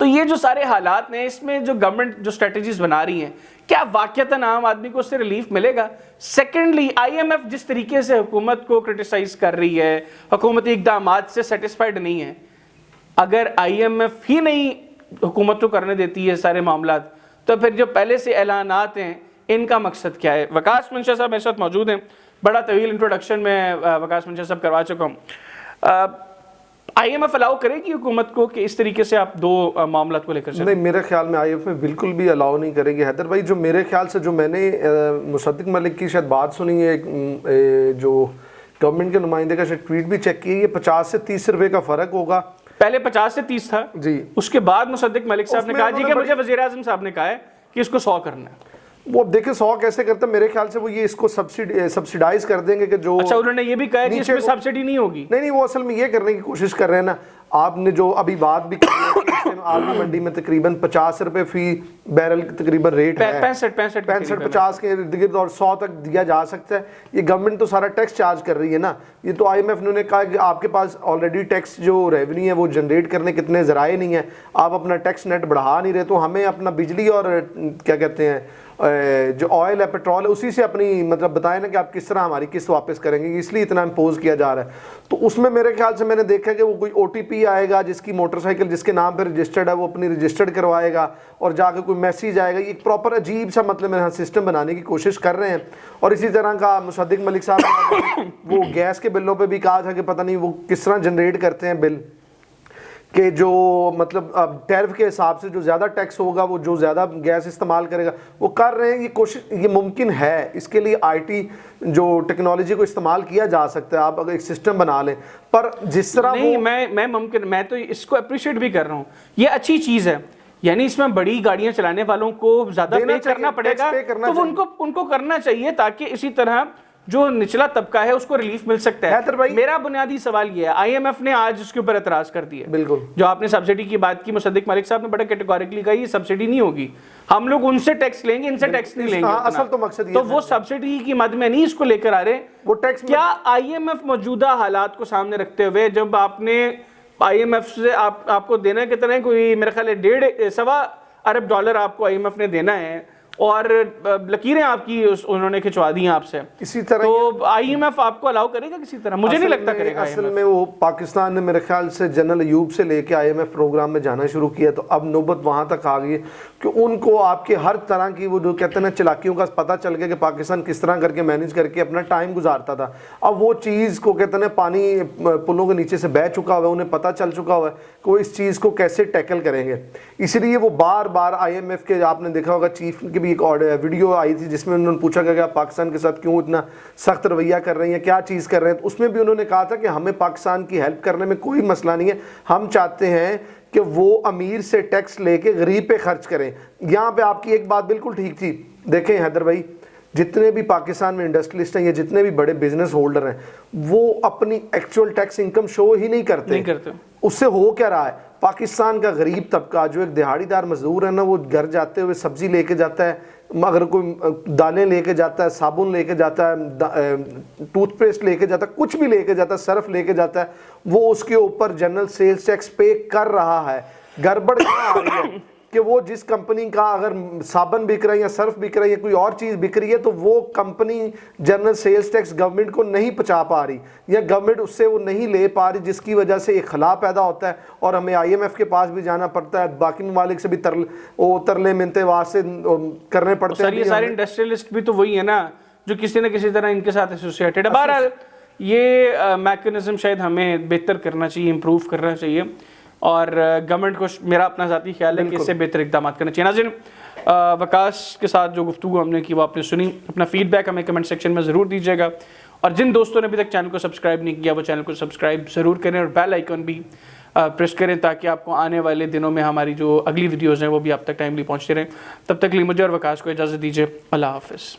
تو یہ جو سارے حالات ہیں اس میں جو گورنمنٹ جو اسٹریٹجیز بنا رہی ہیں کیا واقعتاً عام آدمی کو اس سے ریلیف ملے گا؟ سیکنڈلی آئی ایم ایف جس طریقے سے حکومت کو کرٹیسائز کر رہی ہے, حکومتی اقدامات سے سیٹسفائڈ نہیں ہے, اگر آئی ایم ایف ہی نہیں حکومت کو کرنے دیتی ہے سارے معاملات تو پھر جو پہلے سے اعلانات ہیں ان کا مقصد کیا ہے؟ وکاس منشا صاحب میرے ساتھ موجود ہیں. بڑا طویل انٹروڈکشن میں وکاس منشا صاحب کروا چکا ہوں. آئی ایم ایف الاؤ کرے گی حکومت کو کہ اس طریقے سے آپ دو معاملات کو لے کر چلیں؟ نہیں, میرے خیال میں آئی ایف میں بالکل بھی الاؤ نہیں کرے گی. حیدر بھائی, جو میرے خیال سے جو میں نے مصدق ملک کی شاید بات سنی ہے, جو گورنمنٹ کے نمائندے کا شاید ٹویٹ بھی چیک کی ہے, 50 سے 30 روپے کا فرق ہوگا. پہلے 50 سے 30 تھا جی, اس کے بعد مصدق ملک صاحب نے کہا جی کہ مجھے وزیر اعظم صاحب نے کہا ہے کہ اس کو 100 کرنا ہے. وہ اب دیکھیں 100 کیسے کرتے ہیں, میرے خیال سے وہ یہ اس کو سبسیڈائز کر دیں گے کہ جو اچھا انہوں نے یہ بھی کہا کہ اس میں سبسڈی نہیں ہوگی. نہیں, وہ اصل میں یہ کرنے کی کوشش کر رہے ہیں نا. آپ نے جو ابھی بات بھی کی ہے عالمی منڈی میں تقریباً 50 روپے فی بیرل تقریباً ریٹ ہے, 65-50 کے ارد گرد, اور 100 تک دیا جا سکتا ہے. یہ گورنمنٹ تو سارا ٹیکس چارج کر رہی ہے نا. یہ تو آئی ایم ایف نے کہا کہ آپ کے پاس آلریڈی ٹیکس جو ریونیو ہے وہ جنریٹ کرنے کتنے ذرائع نہیں ہیں, آپ اپنا ٹیکس نیٹ بڑھا نہیں رہے, تو ہمیں اپنا بجلی اور کیا کہتے ہیں جو آئل ہے, پیٹرول ہے, اسی سے اپنی مطلب بتائیں نا کہ آپ کس طرح ہماری قسط واپس کریں گے, اس لیے اتنا امپوز کیا جا رہا ہے. تو اس میں میرے خیال سے میں نے دیکھا کہ وہ کوئی او ٹی پی آئے گا, جس کی موٹر سائیکل جس کے نام پہ رجسٹرڈ ہے وہ اپنی رجسٹرڈ کروائے گا, اور جا کے کوئی میسیج آئے گا. یہ ایک پراپر عجیب سا مطلب میرے سسٹم بنانے کی کوشش کر رہے ہیں. اور اسی طرح کا مصدق ملک صاحب وہ گیس کے بلوں پہ بھی کہا تھا کہ پتہ نہیں وہ کس طرح جنریٹ کرتے ہیں بل, کہ جو مطلب ٹیرف کے حساب سے جو زیادہ ٹیکس ہوگا وہ جو زیادہ گیس استعمال کرے گا وہ کر رہے ہیں. یہ کوشش یہ ممکن ہے, اس کے لیے آئی ٹی جو ٹیکنالوجی کو استعمال کیا جا سکتا ہے, آپ اگر ایک سسٹم بنا لیں. پر جس طرح نہیں, میں تو اس کو اپریشیٹ بھی کر رہا ہوں, یہ اچھی چیز ہے. یعنی اس میں بڑی گاڑیاں چلانے والوں کو زیادہ پے کرنا پڑے گا تو ان کو کرنا چاہیے, تاکہ اسی طرح جو نچلا طبقہ ہے اس کو ریلیف مل سکتا ہے. میرا بنیادی سوال یہ ہے, آئی ایم ایف نے آج اس کے اوپر اعتراض کر دیا. بالکل, جو آپ نے سبسڈی کی بات کی, مصدق ملک صاحب نے بڑا کیٹیگوریکلی کہا یہ سبسڈی نہیں ہوگی, ہم لوگ ان سے ٹیکس لیں گے, ان سے ٹیکس نہیں لیں گے. اصل تو مقصد یہ تو وہ سبسڈی کی مد میں نہیں اس کو لے کر آ رہے. وہ ٹیکس کیا آئی ایم ایف موجودہ حالات کو سامنے رکھتے ہوئے, جب آپ نے آئی ایم ایف سے آپ کو دینا کتنا ہے, کوئی میرے خیال ہے $1.25 ارب آپ کو آئی ایم ایف نے دینا ہے, اور لکیریں آپ کی انہوں نے کھچوا دی ہیں آپ سے, اسی طرح تو آئی ایم ایف آپ کو الاؤ کرے گا کسی طرح؟ مجھے نہیں لگتا کرے گا. اصل میں وہ پاکستان نے میرے خیال سے جنرل ایوب سے لے کے آئی ایم ایف پروگرام میں جانا شروع کیا, تو اب نوبت وہاں تک آ گئی ہے کہ ان کو آپ کے ہر طرح کی وہ جو کہتے ہیں چلاکیوں کا پتہ چل گیا کہ پاکستان کس طرح کر کے مینیج کر کے اپنا ٹائم گزارتا تھا. اب وہ چیز کو کہتے ہیں پانی پلوں کے نیچے سے بہہ چکا ہوا ہے, انہیں پتہ چل چکا ہوا ہے کہ وہ اس چیز کو کیسے ٹیکل کریں گے. اسی لیے وہ بار بار آئی ایم ایف کے, آپ نے دیکھا ہوگا چیف کی بھی ایک ویڈیو آئی تھی جس میں انہوں نے پوچھا کہ آپ پاکستان کے ساتھ کیوں اتنا سخت رویہ کر رہی ہیں, کیا چیز کر رہے ہیں. تو اس میں بھی انہوں نے کہا تھا کہ ہمیں پاکستان کی ہیلپ کرنے میں کوئی مسئلہ نہیں ہے, ہم چاہتے ہیں کہ وہ امیر سے ٹیکس لے کے غریب پہ خرچ کریں. یہاں پہ آپ کی ایک بات بالکل ٹھیک تھی. دیکھیں حیدر بھائی, جتنے بھی پاکستان میں انڈسٹریلسٹ ہیں یا جتنے بھی بڑے بزنس ہولڈر ہیں وہ اپنی ایکچوئل ٹیکس انکم شو ہی نہیں کرتے. اس سے ہو کیا رہا ہے, پاکستان کا غریب طبقہ جو ایک دہاڑی دار مزدور ہے نا, وہ گھر جاتے ہوئے سبزی لے کے جاتا ہے, اگر کوئی دالیں لے کے جاتا ہے, صابن لے کے جاتا ہے, ٹوتھ پیسٹ لے کے جاتا ہے, کچھ بھی لے کے جاتا ہے, صرف لے کے جاتا ہے, وہ اس کے اوپر جنرل سیلز ٹیکس پے کر رہا ہے. گڑبڑ کہاں آ رہی ہے کہ وہ جس کمپنی کا اگر صابن بک رہا ہے یا صرف بک رہا ہے یا کوئی اور چیز بک رہی ہے تو وہ company general sales tax government کو نہیں پہنچا پا رہی, یا گورنمنٹ اس سے وہ نہیں لے پا رہی, جس کی وجہ سے ایک خلا پیدا ہوتا ہے اور ہمیں آئی ایم ایف کے پاس بھی جانا پڑتا ہے, باقی ممالک سے بھی ترلے منتے واسطے کرنے پڑتے ہیں. یہ سارے انڈسٹریلسٹ بھی تو وہی ہے نا جو کسی نہ کسی طرح ان کے ساتھ ایسوسیٹڈ ہے. بہرحال یہ میکانزم شاید ہمیں بہتر کرنا چاہیے, امپروو کرنا چاہیے, اور گورنمنٹ کو میرا اپنا ذاتی خیال ہے کہ اس سے بہتر اقدامات کرنا چاہیے. ناظرین, وکاس کے ساتھ جو گفتگو ہم نے کی وہ آپ نے سنی. اپنا فیڈ بیک ہمیں کمنٹ سیکشن میں ضرور دیجیے گا, اور جن دوستوں نے ابھی تک چینل کو سبسکرائب نہیں کیا وہ چینل کو سبسکرائب ضرور کریں, اور بیل آئیکن بھی پریس کریں تاکہ آپ کو آنے والے دنوں میں ہماری جو اگلی ویڈیوز ہیں وہ بھی آپ تک ٹائملی پہنچتے رہیں. تب تک لیے مجھے اور وکاس کو اجازت دیجیے. اللہ حافظ.